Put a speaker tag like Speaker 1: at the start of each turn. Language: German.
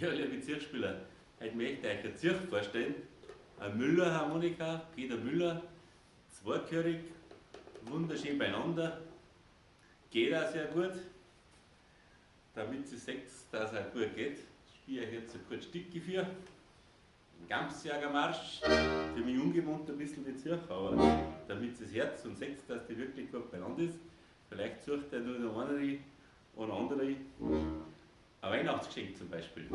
Speaker 1: Ja, liebe Zirchspieler, heute möchte ich euch ein Zirch vorstellen. Eine Müller-Harmonika, Peter Müller, zweichörig, wunderschön beieinander, geht auch sehr gut. Damit ihr seht, dass es auch gut geht, spiele ich jetzt ein kurzes Stück für. Ein Gamsjägermarsch, für mich ungewohnt ein bisschen die Zirch, aber damit ihr es hört und seht, dass die wirklich gut beieinander ist, vielleicht sucht ihr nur der eine oder andere ein Weihnachtsgeschenk zum Beispiel.